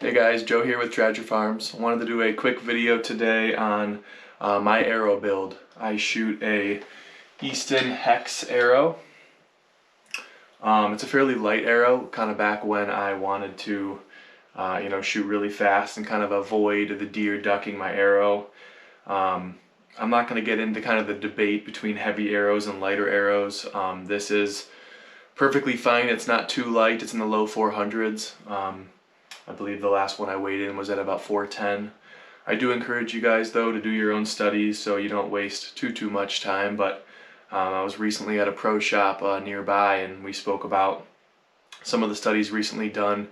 Hey guys, Joe here with Treasure Farms. I wanted to do a quick video today on my arrow build. I shoot a Easton HEXX arrow. It's a fairly light arrow, kind of back when I wanted to shoot really fast and kind of avoid the deer ducking my arrow. I'm not going to get into kind of the debate between heavy arrows and lighter arrows. This is perfectly fine. It's not too light. It's in the low 400s. I believe the last one I weighed in was at about 410. I do encourage you guys though to do your own studies so you don't waste too much time, but I was recently at a pro shop nearby and we spoke about some of the studies recently done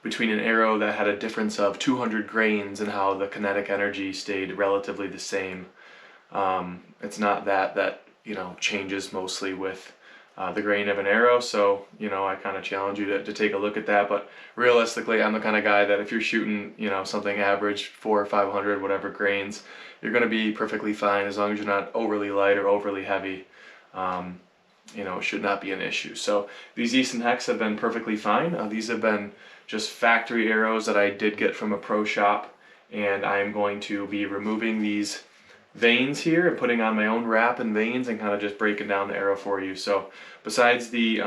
between an arrow that had a difference of 200 grains and how the kinetic energy stayed relatively the same. It's not that changes mostly with the grain of an arrow, so I kind of challenge you to take a look at that. But realistically, I'm the kind of guy that if you're shooting something average 400 or 500 whatever grains, you're going to be perfectly fine as long as you're not overly light or overly heavy. It should not be an issue. So these Easton HEXX have been perfectly fine. These have been just factory arrows that I did get from a pro shop, and I am going to be removing these vanes here and putting on my own wrap and vanes and kind of just breaking down the arrow for you. So besides the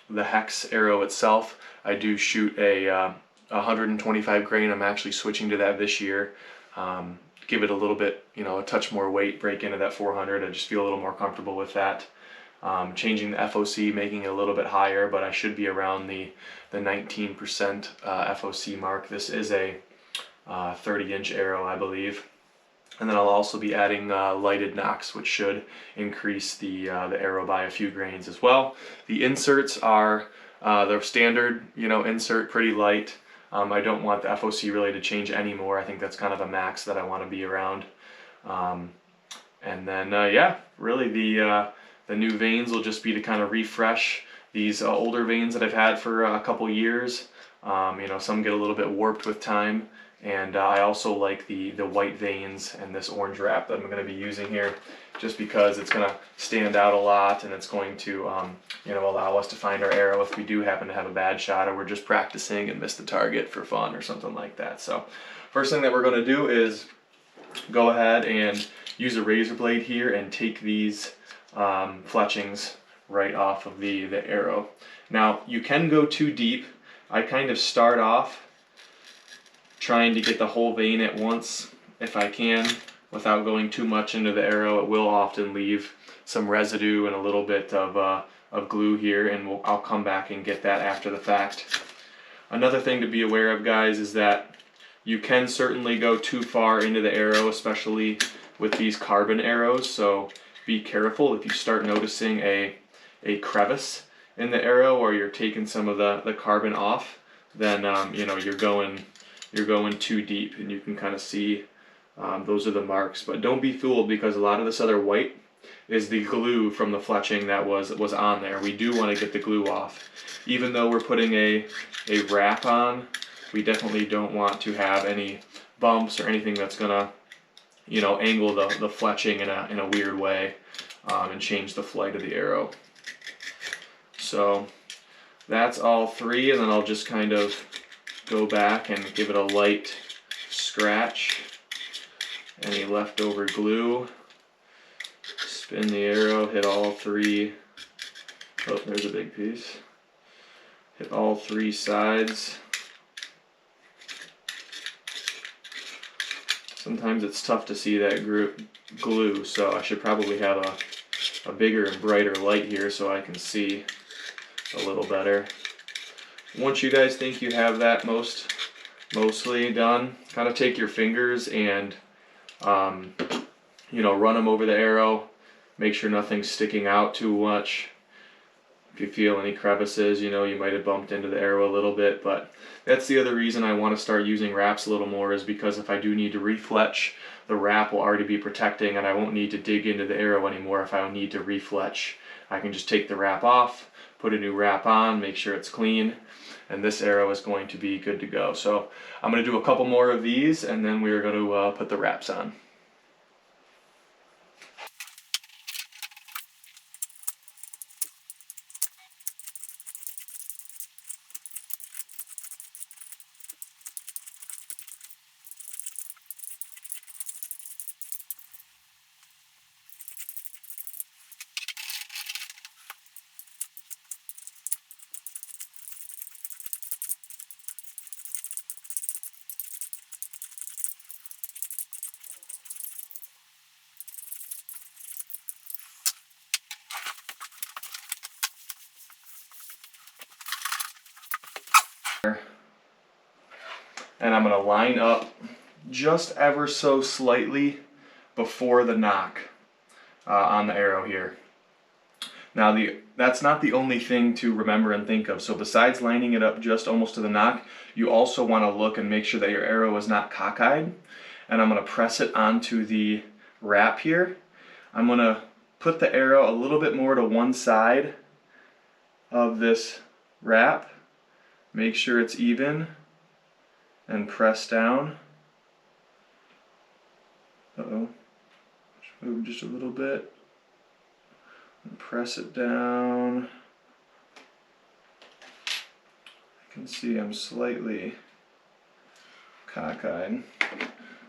HEXX arrow itself, I do shoot a 125 grain. I'm actually switching to that this year. Give it a little bit, a touch more weight, break into that 400. I just feel a little more comfortable with that. Changing the FOC, making it a little bit higher, but I should be around the 19% FOC mark. This is a 30-inch arrow, I believe. And then I'll also be adding lighted nocks, which should increase the arrow by a few grains as well. The inserts are the standard, insert, pretty light. I don't want the FOC really to change anymore. I think that's kind of a max that I want to be around. And then yeah, really the new vanes will just be to kind of refresh these older vanes that I've had for a couple years. Some get a little bit warped with time. And I also like the white vanes and this orange wrap that I'm going to be using here, just because it's going to stand out a lot and it's going to allow us to find our arrow if we do happen to have a bad shot or we're just practicing and miss the target for fun or something like that. So first thing that we're going to do is go ahead and use a razor blade here and take these fletchings right off of the arrow. Now you can go too deep. I kind of start off trying to get the whole vane at once if I can without going too much into the arrow. It will often leave some residue and a little bit of glue here, and I'll come back and get that after the fact. Another thing to be aware of, guys, is that you can certainly go too far into the arrow, especially with these carbon arrows, so be careful. If you start noticing a crevice in the arrow or you're taking some of the carbon off, then you're going too deep, and you can kind of see those are the marks. But don't be fooled, because a lot of this other white is the glue from the fletching that was on there. We do want to get the glue off. Even though we're putting a wrap on, we definitely don't want to have any bumps or anything that's gonna angle the fletching in a weird way and change the flight of the arrow. So that's all three, and then I'll just kind of go back and give it a light scratch. Any leftover glue. Spin the arrow, hit all three. Oh, there's a big piece. Hit all three sides. Sometimes it's tough to see that glue, so I should probably have a bigger and brighter light here so I can see a little better. Once you guys think you have that mostly done, kind of take your fingers and run them over the arrow. Make sure nothing's sticking out too much. If you feel any crevices, you might have bumped into the arrow a little bit, but that's the other reason I want to start using wraps a little more, is because if I do need to refletch, the wrap will already be protecting and I won't need to dig into the arrow anymore if I need to refletch. I can just take the wrap off, put a new wrap on, make sure it's clean, and this arrow is going to be good to go. So I'm going to do a couple more of these, and then we're going to put the wraps on. and I'm going to line up just ever so slightly before the nock on the arrow here. Now that's not the only thing to remember and think of. So besides lining it up just almost to the nock, you also want to look and make sure that your arrow is not cockeyed. And I'm going to press it onto the wrap here. I'm going to put the arrow a little bit more to one side of this wrap. Make sure it's even and press down. Uh-oh. Move just a little bit. And press it down. I can see I'm slightly cockeyed.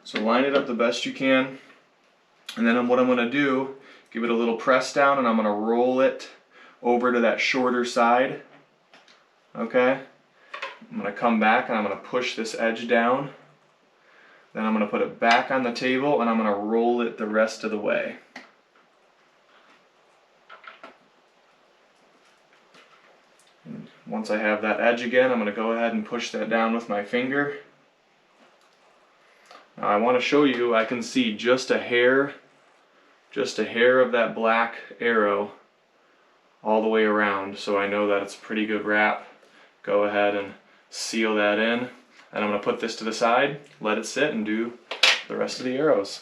So line it up the best you can. And then what I'm going to do, give it a little press down, and I'm going to roll it over to that shorter side. Okay? I'm going to come back and I'm going to push this edge down. Then I'm going to put it back on the table and I'm going to roll it the rest of the way. And once I have that edge again, I'm going to go ahead and push that down with my finger. Now I want to show you, I can see just a hair of that black arrow all the way around, so I know that it's a pretty good wrap. Go ahead and seal that in, and I'm going to put this to the side, let it sit, and do the rest of the arrows.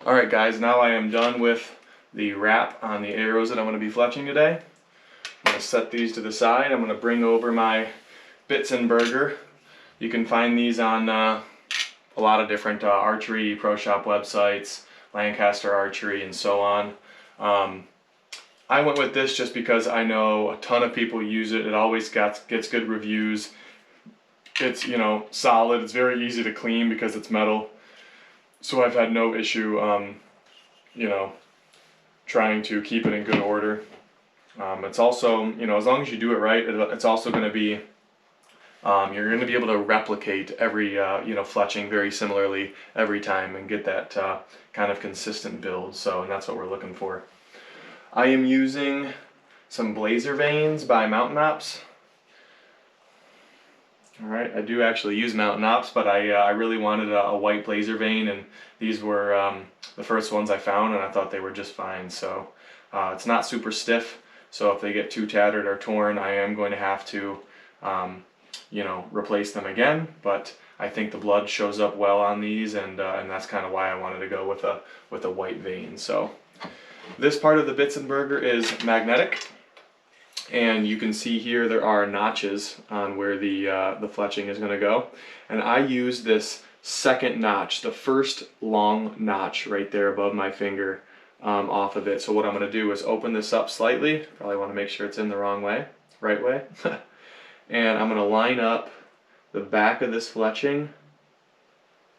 Alright guys, now I am done with the wrap on the arrows that I'm going to be fletching today. I'm going to set these to the side. I'm going to bring over my Bitzenberger. You can find these on a lot of different archery pro shop websites, Lancaster Archery and so on. I went with this just because I know a ton of people use it. It always gets good reviews. It's, you know, solid. It's very easy to clean because it's metal. So I've had no issue, you know, trying to keep it in good order. It's also, you know, as long as you do it right, it's also going to be, you're going to be able to replicate every, you know, fletching very similarly every time and get that kind of consistent build. So, and that's what we're looking for. I am using some blazer vanes by Mountain Ops. Alright, I do actually use Mountain Ops, but I really wanted a white blazer vane, and these were the first ones I found, and I thought they were just fine. So it's not super stiff, so if they get too tattered or torn, I am going to have to you know, replace them again, but I think the blood shows up well on these, and that's kind of why I wanted to go with a white vane. So this part of the Bitzenberger is magnetic. And you can see here there are notches on where the fletching is going to go. And I use this second notch, the first long notch right there above my finger off of it. So what I'm going to do is open this up slightly. Probably want to make sure it's in the right way. And I'm going to line up the back of this fletching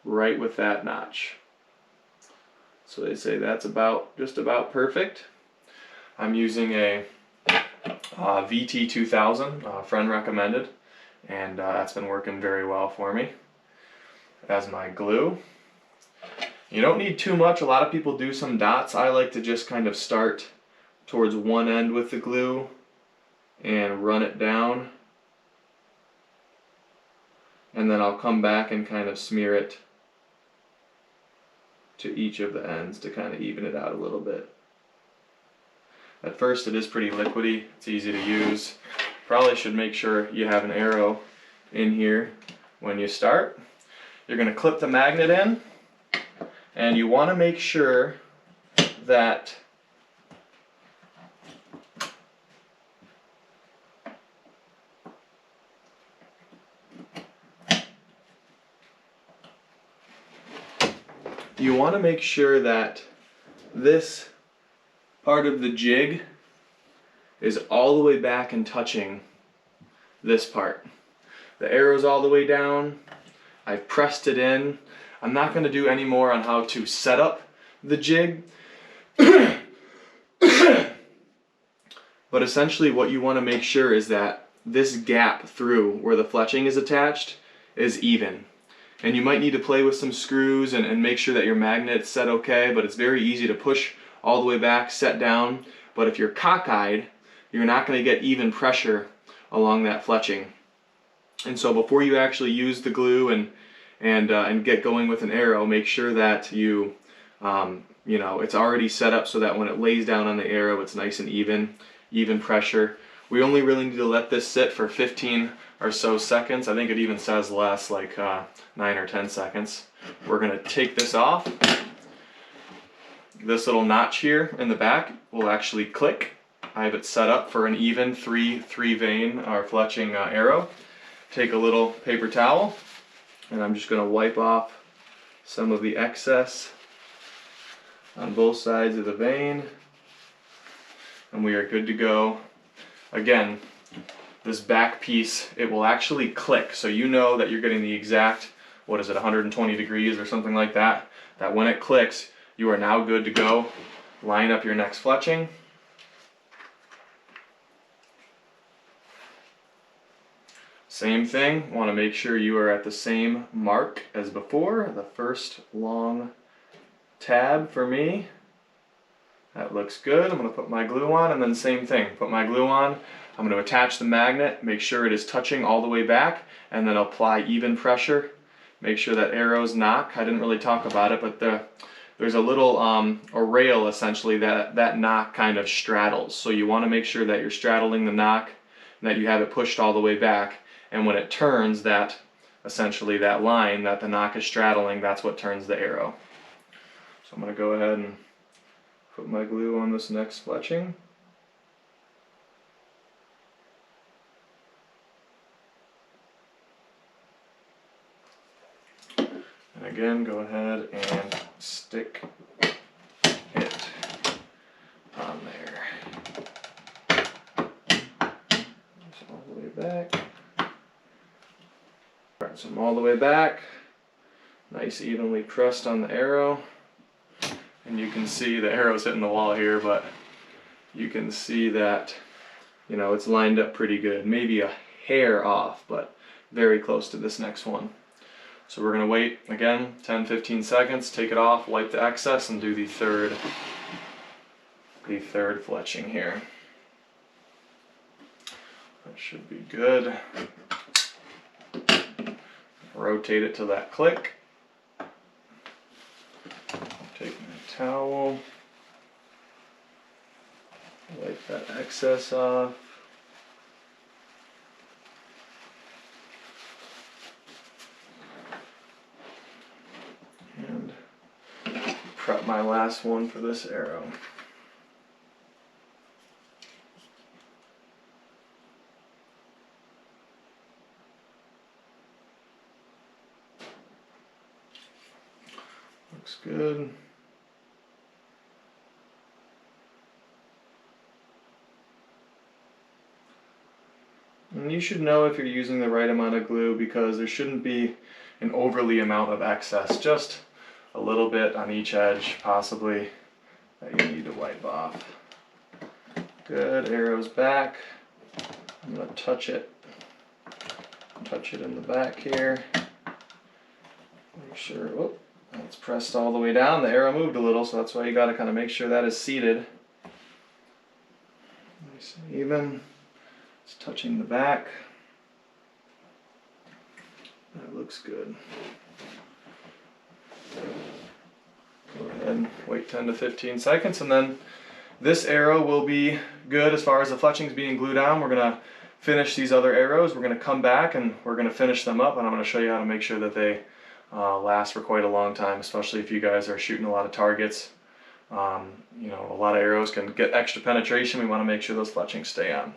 right with that notch. So they say that's just about perfect. I'm using a VT2000, friend recommended, and that's been working very well for me as my glue. You don't need too much. A lot of people do some dots. I like to just kind of start towards one end with the glue and run it down, and then I'll come back and kind of smear it to each of the ends to kind of even it out a little bit. At first it is pretty liquidy, it's easy to use. Probably should make sure you have an arrow in here when you start. You're going to clip the magnet in, and you want to make sure that this part of the jig is all the way back and touching this part. The arrow's all the way down. I've pressed it in. I'm not going to do any more on how to set up the jig But essentially what you want to make sure is that this gap through where the fletching is attached is even. And you might need to play with some screws and make sure that your magnet's set okay, but it's very easy to push all the way back, set down. But if you're cockeyed, you're not going to get even pressure along that fletching. And so before you actually use the glue and get going with an arrow, make sure that you know, it's already set up so that when it lays down on the arrow, it's nice and even pressure. We only really need to let this sit for 15 or so seconds. I think it even says less, like 9 or 10 seconds. We're going to take this off. This little notch here in the back will actually click. I have it set up for an even three vein or fletching arrow. Take a little paper towel, and I'm just going to wipe off some of the excess on both sides of the vein, and we are good to go. Again, this back piece, it will actually click, so you know that you're getting the exact, what is it, 120 degrees or something like that, that when it clicks, you are now good to go. Line up your next fletching. Same thing, want to make sure you are at the same mark as before. The first long tab for me. That looks good. I'm going to put my glue on, and then same thing. Put my glue on. I'm going to attach the magnet, make sure it is touching all the way back, and then apply even pressure. Make sure that arrow's nock. I didn't really talk about it, but there's a little a rail essentially that nock kind of straddles. So you want to make sure that you're straddling the nock, and that you have it pushed all the way back. And when it turns, that essentially that line that the nock is straddling, that's what turns the arrow. So I'm going to go ahead and put my glue on this next fletching. And again, go ahead and stick it on there. Just all the way back. So I'm all the way back. Nice evenly pressed on the arrow. And you can see the arrow's hitting the wall here, but you can see that, you know, it's lined up pretty good. Maybe a hair off, but very close to this next one. So we're going to wait, again, 10-15 seconds, take it off, wipe the excess, and do the third fletching here. That should be good. Rotate it to that click. Take my towel, wipe that excess off. And prep my last one for this arrow. Looks good. And you should know if you're using the right amount of glue, because there shouldn't be an overly amount of excess, just a little bit on each edge possibly that you need to wipe off. Good, arrow's back. I'm going to touch it in the back here. Make sure, oh, it's pressed all the way down. The arrow moved a little, so that's why you got to kind of make sure that is seated. Nice and even. It's touching the back. That looks good. Go ahead and wait 10 to 15 seconds, and then this arrow will be good as far as the fletchings being glued down. We're going to finish these other arrows. We're going to come back and we're going to finish them up, and I'm going to show you how to make sure that they last for quite a long time, especially if you guys are shooting a lot of targets. You know, a lot of arrows can get extra penetration. We want to make sure those fletchings stay on.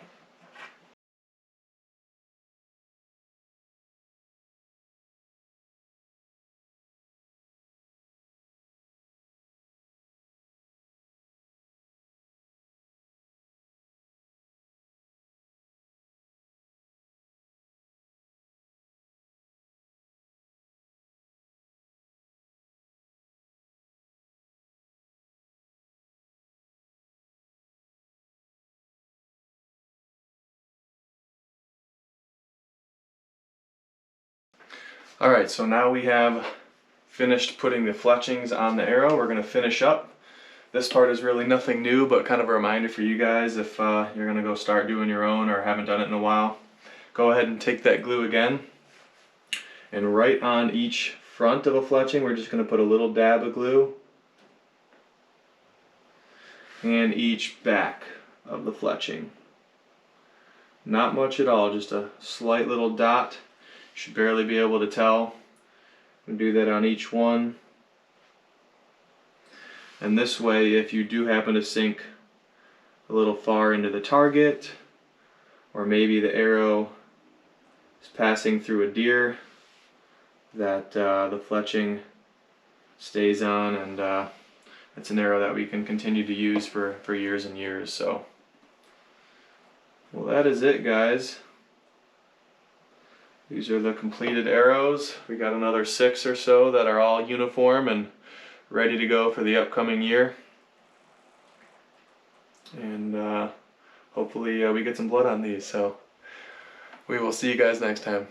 Alright, so now we have finished putting the fletchings on the arrow. We're going to finish up. This part is really nothing new, but kind of a reminder for you guys if you're going to go start doing your own or haven't done it in a while. Go ahead and take that glue again, and right on each front of a fletching we're just going to put a little dab of glue, and each back of the fletching. Not much at all, just a slight little dot. You should barely be able to tell. We'll do that on each one. And this way, if you do happen to sink a little far into the target, or maybe the arrow is passing through a deer, that the fletching stays on, and it's an arrow that we can continue to use for years and years. So, well, that is it, guys. These are the completed arrows. We got another 6 or so that are all uniform and ready to go for the upcoming year. And hopefully we get some blood on these. So we will see you guys next time.